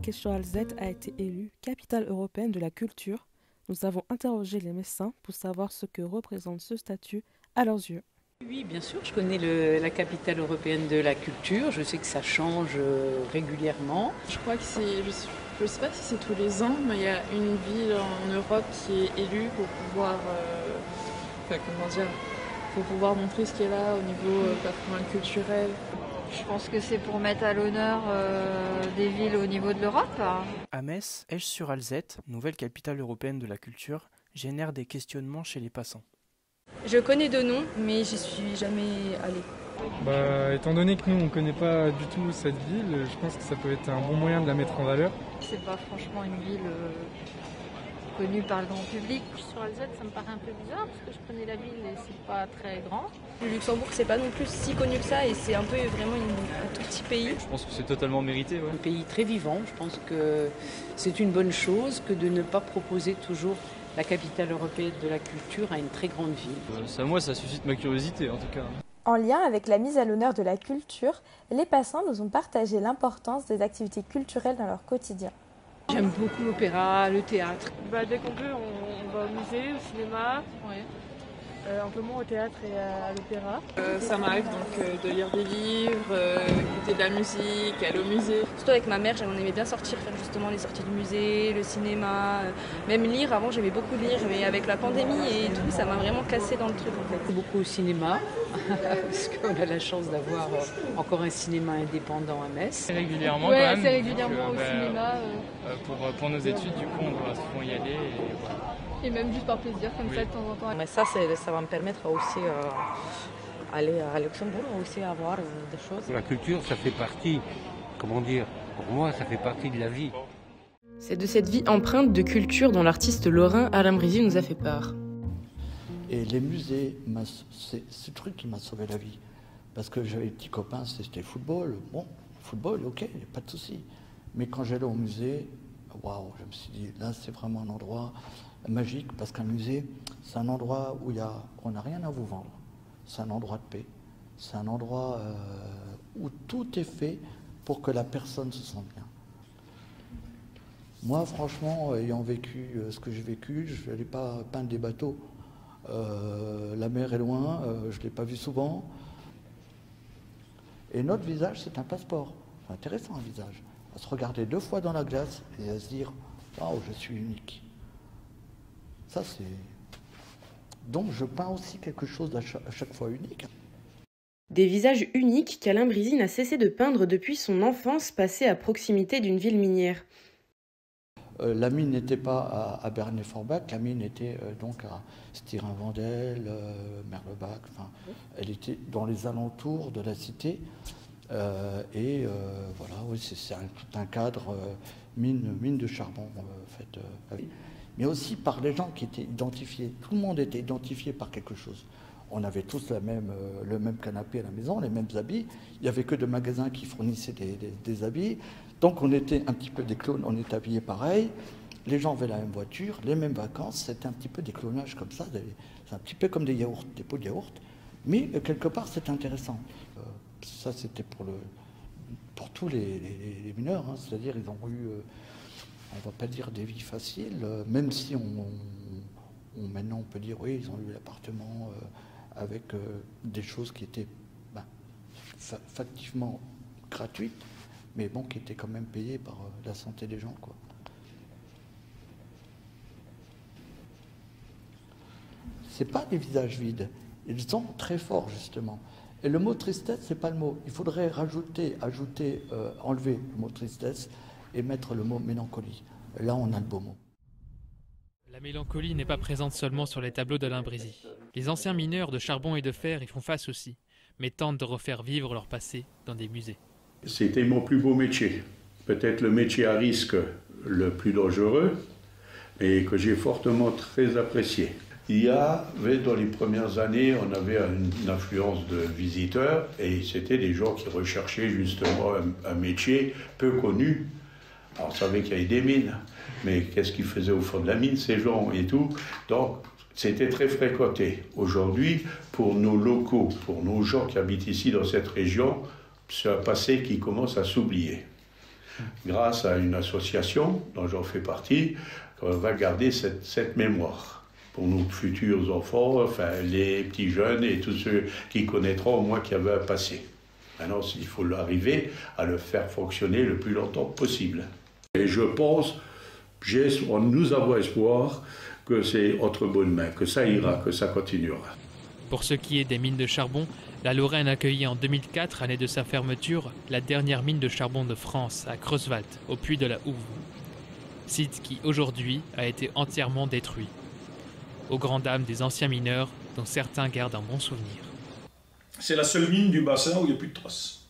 Marrakech-sur-Alzette a été élue capitale européenne de la culture. Nous avons interrogé les Messins pour savoir ce que représente ce statut à leurs yeux. Oui, bien sûr, je connais la capitale européenne de la culture. Je sais que ça change régulièrement. Je crois que je ne sais pas si c'est tous les ans, mais il y a une ville en Europe qui est élue pour pouvoir, pour pouvoir montrer ce qu'elle a au niveau patrimoine culturel. Je pense que c'est pour mettre à l'honneur des villes au niveau de l'Europe. À Metz, Esch-sur-Alzette, nouvelle capitale européenne de la culture, génère des questionnements chez les passants. Je connais de nom, mais j'y suis jamais allée. Étant donné que nous on ne connaît pas du tout cette ville, je pense que ça peut être un bon moyen de la mettre en valeur. C'est pas franchement une ville connue par le grand public. Sur Alzette, ça me paraît un peu bizarre parce que je connais la ville et c'est pas très grand. Le Luxembourg, c'est pas non plus si connu que ça et c'est un peu vraiment un tout petit pays. Je pense que c'est totalement mérité. Ouais. Un pays très vivant, je pense que c'est une bonne chose que de ne pas proposer toujours la capitale européenne de la culture à une très grande ville. Moi, ça suscite ma curiosité en tout cas. En lien avec la mise à l'honneur de la culture, les passants nous ont partagé l'importance des activités culturelles dans leur quotidien. J'aime beaucoup l'opéra, le théâtre. Dès qu'on peut, on va au musée, au cinéma, un peu moins au théâtre et à l'opéra. Ça m'arrive donc de lire des livres, écouter de la musique, aller au musée. Surtout avec ma mère, on aimait bien sortir, faire justement les sorties du musée, le cinéma, même lire. Avant, j'aimais beaucoup lire, mais avec la pandémie et tout, ça m'a vraiment cassé dans le truc en fait. Beaucoup au cinéma, parce qu'on a la chance d'avoir encore un cinéma indépendant à Metz. Régulièrement quand même. Assez régulièrement au cinéma. Pour nos études, du coup, on doit souvent y aller. Et voilà. Et même juste par plaisir, comme ça, de temps en temps. Mais ça va me permettre aussi aller à Luxembourg, aussi à voir des choses. La culture, ça fait partie, pour moi, ça fait partie de la vie. C'est de cette vie empreinte de culture dont l'artiste lorrain Alain Brisy nous a fait part. Et les musées, c'est ce truc qui m'a sauvé la vie. Parce que j'avais des petits copains, c'était football. Bon, football, ok, pas de souci. Mais quand j'allais au musée, waouh, je me suis dit, là, c'est vraiment un endroit magique, parce qu'un musée, c'est un endroit où on n'a rien à vous vendre. C'est un endroit de paix. C'est un endroit où tout est fait pour que la personne se sente bien. Moi, franchement, ayant vécu ce que j'ai vécu, je n'allais pas peindre des bateaux. La mer est loin, je ne l'ai pas vu souvent. Et notre visage, c'est un passeport. C'est intéressant, un visage. À se regarder 2 fois dans la glace et à se dire « Waouh, je suis unique ». Ça, c'est... Donc, je peins aussi quelque chose à chaque fois unique. Des visages uniques qu'Alain Brisy n'a cessé de peindre depuis son enfance passée à proximité d'une ville minière. La mine n'était pas à Bernay-Forbach, la mine était donc à Stirin-Vendel, Merlebach, enfin, elle était dans les alentours de la cité. Voilà, oui, c'est tout un cadre mine de charbon faite. Mais aussi par les gens qui étaient identifiés. Tout le monde était identifié par quelque chose. On avait tous le même canapé à la maison, les mêmes habits. Il n'y avait que des magasins qui fournissaient des habits. Donc on était un petit peu des clones, on était habillés pareil. Les gens avaient la même voiture, les mêmes vacances. C'était un petit peu des clonages comme ça. C'est un petit peu comme des yaourts, des pots de yaourt. Mais quelque part, c'est intéressant. Ça, c'était pour tous les mineurs. Hein. C'est-à-dire ils ont eu... on ne va pas dire des vies faciles, même si maintenant on peut dire oui, ils ont eu l'appartement avec des choses qui étaient factivement gratuites, mais bon, qui étaient quand même payées par la santé des gens, quoi. C'est pas des visages vides, ils sont très forts justement. Et le mot tristesse, c'est pas le mot. Il faudrait enlever le mot tristesse et mettre le mot mélancolie. Là, on a le beau mot. La mélancolie n'est pas présente seulement sur les tableaux d'Alain Brisy. Les anciens mineurs de charbon et de fer y font face aussi, mais tentent de refaire vivre leur passé dans des musées. C'était mon plus beau métier. Peut-être le métier à risque le plus dangereux, mais que j'ai fortement très apprécié. Il y avait, dans les premières années, on avait une affluence de visiteurs et c'était des gens qui recherchaient justement un métier peu connu. Alors, on savait qu'il y avait des mines, mais qu'est-ce qu'ils faisaient au fond de la mine, ces gens et tout. Donc, c'était très fréquenté. Aujourd'hui, pour nos locaux, pour nos gens qui habitent ici dans cette région, c'est un passé qui commence à s'oublier. grâce à une association dont j'en fais partie, qu'on va garder cette mémoire pour nos futurs enfants, enfin les petits jeunes et tous ceux qui connaîtront au moins qu'il y avait un passé. Maintenant, il faut arriver à le faire fonctionner le plus longtemps possible. Et je pense, nous avons espoir que c'est entre bonnes mains, que ça ira, que ça continuera. Pour ce qui est des mines de charbon, la Lorraine accueillit en 2004, année de sa fermeture, la dernière mine de charbon de France, à Creuswald, au puits de la Houve. Site qui, aujourd'hui, a été entièrement détruit. Aux grandes dames des anciens mineurs, dont certains gardent un bon souvenir. C'est la seule mine du bassin où il n'y a plus de traces.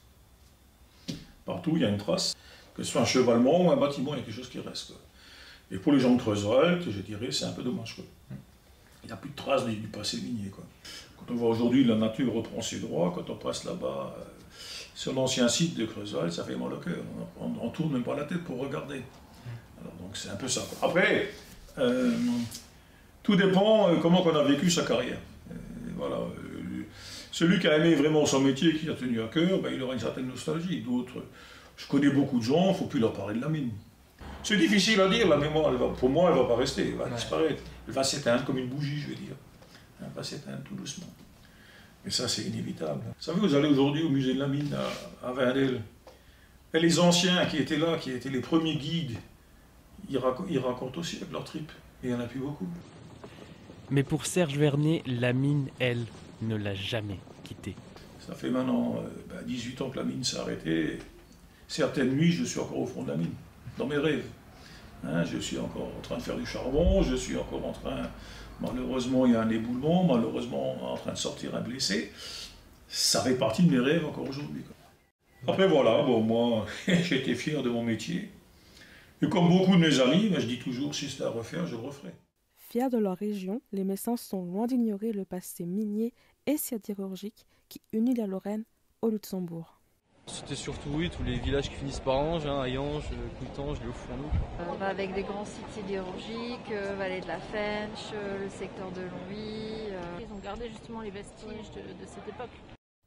Partout, il y a une trace. Que ce soit un chevalement ou un bâtiment, il y a quelque chose qui reste, quoi. Et pour les gens de Creuswald, je dirais, c'est un peu dommage, quoi. Il n'y a plus de traces du passé minier, quoi. Quand on voit aujourd'hui la nature reprend ses droits, quand on passe là-bas, sur l'ancien site de Creuswald, ça fait mal au cœur. On tourne même pas la tête pour regarder. Alors, donc c'est un peu ça, quoi. Après, tout dépend comment on a vécu sa carrière. Voilà. Celui qui a aimé vraiment son métier, qui a tenu à cœur, ben, il aura une certaine nostalgie. D'autres, je connais beaucoup de gens, il ne faut plus leur parler de la mine. C'est difficile à dire, la mémoire, pour moi, elle ne va pas rester, elle va disparaître. Elle va s'éteindre comme une bougie, je vais dire. Elle va s'éteindre tout doucement. Et ça, c'est inévitable. Vous savez, vous allez aujourd'hui au musée de la mine à Vindel. Et les anciens qui étaient là, qui étaient les premiers guides, ils racontent aussi avec leur tripes. Et il n'y en a plus beaucoup. Mais pour Serge Vernier, la mine, elle, ne l'a jamais quitté. Ça fait maintenant 18 ans que la mine s'est arrêtée. Certaines nuits, je suis encore au fond de la mine, dans mes rêves. Hein, je suis encore en train de faire du charbon, je suis encore en train... Malheureusement, il y a un éboulement, malheureusement, en train de sortir un blessé. Ça fait partie de mes rêves encore aujourd'hui. Après, voilà, bon, moi, j'étais fier de mon métier. Et comme beaucoup de mes amis, je dis toujours, si c'était à refaire, je le referai. Fiers de leur région, les Messins sont loin d'ignorer le passé minier et sidérurgique qui unit la Lorraine au Luxembourg. C'était surtout, oui, tous les villages qui finissent par Ange, hein, Hayange, Coutange, les Hauts-Fourneaux. Avec des grands sites sidérurgiques, Vallée de la Fench, le secteur de Longwy. Ils ont gardé justement les vestiges de cette époque.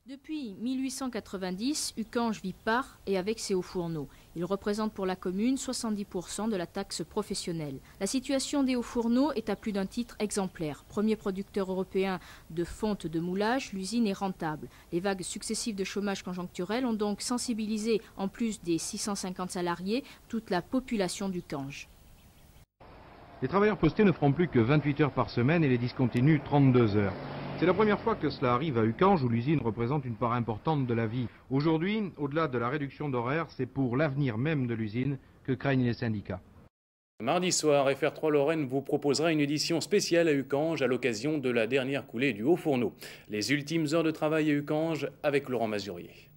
Depuis 1890, Ucange vit par et avec ses hauts-fourneaux. Il représente pour la commune 70% de la taxe professionnelle. La situation des hauts-fourneaux est à plus d'un titre exemplaire. Premier producteur européen de fonte de moulage, l'usine est rentable. Les vagues successives de chômage conjoncturel ont donc sensibilisé, en plus des 650 salariés, toute la population d'Ucange. Les travailleurs postés ne feront plus que 28 heures par semaine et les discontinus 32 heures. C'est la première fois que cela arrive à Ucange où l'usine représente une part importante de la vie. Aujourd'hui, au-delà de la réduction d'horaire, c'est pour l'avenir même de l'usine que craignent les syndicats. Mardi soir, FR3 Lorraine vous proposera une édition spéciale à Ucange à l'occasion de la dernière coulée du Haut-Fourneau. Les ultimes heures de travail à Ucange avec Laurent Mazurier.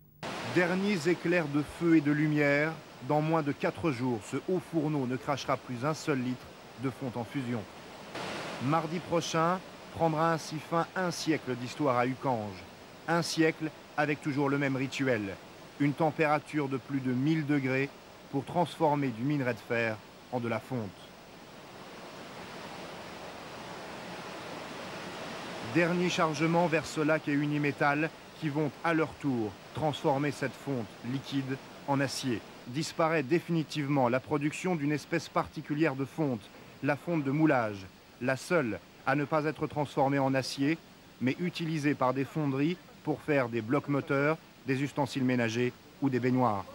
Derniers éclairs de feu et de lumière, dans moins de 4 jours, ce Haut-Fourneau ne crachera plus un seul litre de fonte en fusion. Mardi prochain prendra ainsi fin un siècle d'histoire à Ucange. Un siècle avec toujours le même rituel. Une température de plus de 1000 degrés pour transformer du minerai de fer en de la fonte. Dernier chargement vers Solac et Unimétal qui vont à leur tour transformer cette fonte liquide en acier. Disparaît définitivement la production d'une espèce particulière de fonte, la fonte de moulage, la seule à ne pas être transformée en acier, mais utilisée par des fonderies pour faire des blocs moteurs, des ustensiles ménagers ou des baignoires.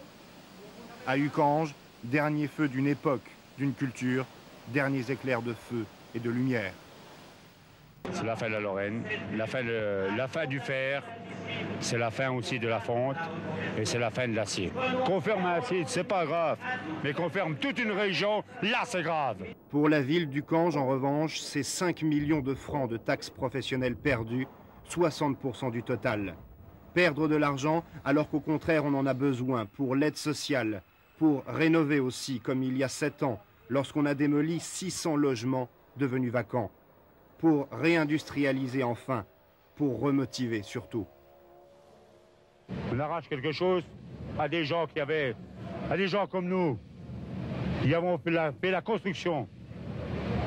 À Ucange, dernier feu d'une époque, d'une culture, derniers éclairs de feu et de lumière. C'est la fin de la Lorraine, la fin du fer, c'est la fin aussi de la fonte et c'est la fin de l'acier. Qu'on ferme un site, c'est pas grave, mais qu'on ferme toute une région, là c'est grave. Pour la ville d'Ucange, en revanche, c'est 5 millions de francs de taxes professionnelles perdues, 60% du total. Perdre de l'argent alors qu'au contraire on en a besoin pour l'aide sociale, pour rénover aussi, comme il y a 7 ans, lorsqu'on a démoli 600 logements devenus vacants. Pour réindustrialiser enfin, pour remotiver surtout. On arrache quelque chose à des gens à des gens comme nous, qui avons fait la construction.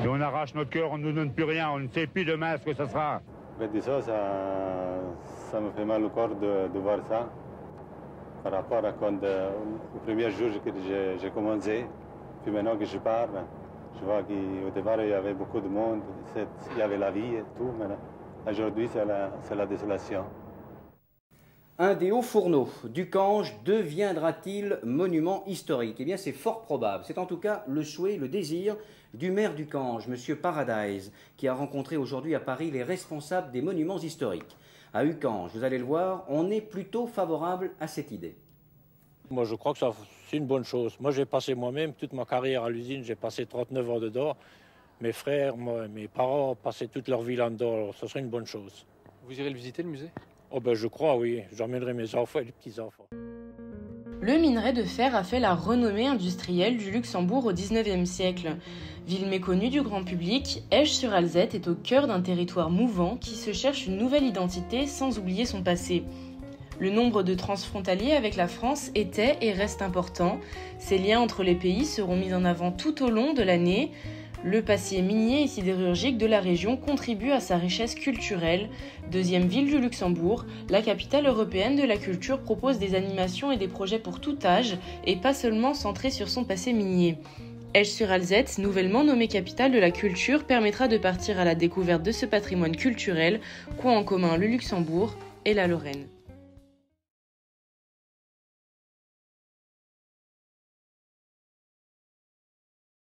Et on arrache notre cœur, on ne nous donne plus rien, on ne sait plus demain ce que ça sera. Mais déjà, ça me fait mal au corps de voir ça. par rapport à quand, au premier jour que j'ai commencé, puis maintenant que je pars, je vois qu'au départ il y avait beaucoup de monde, il y avait la vie et tout, mais aujourd'hui c'est la désolation. Un des hauts fourneaux d'Ucange deviendra-t-il monument historique? Eh bien, c'est fort probable. C'est en tout cas le souhait, le désir du maire d'Ucange, M. Paradise, qui a rencontré aujourd'hui à Paris les responsables des monuments historiques. À Ucange, vous allez le voir, on est plutôt favorable à cette idée. Moi, je crois que c'est une bonne chose. Moi, j'ai passé moi-même toute ma carrière à l'usine, j'ai passé 39 ans dedans. Mes frères, mes parents ont passé toute leur vie là-dedans, alors ce serait une bonne chose. Vous irez le visiter, le musée? Oh ben je crois, oui. J'emmènerai mes enfants et les petits-enfants. Le minerai de fer a fait la renommée industrielle du Luxembourg au XIXe siècle. Ville méconnue du grand public, Esch-sur-Alzette est au cœur d'un territoire mouvant qui se cherche une nouvelle identité sans oublier son passé. Le nombre de transfrontaliers avec la France était et reste important. Ces liens entre les pays seront mis en avant tout au long de l'année. Le passé minier et sidérurgique de la région contribue à sa richesse culturelle. Deuxième ville du Luxembourg, la capitale européenne de la culture propose des animations et des projets pour tout âge et pas seulement centrés sur son passé minier. Esch-sur-Alzette, nouvellement nommée capitale de la culture, permettra de partir à la découverte de ce patrimoine culturel qu'ont en commun le Luxembourg et la Lorraine.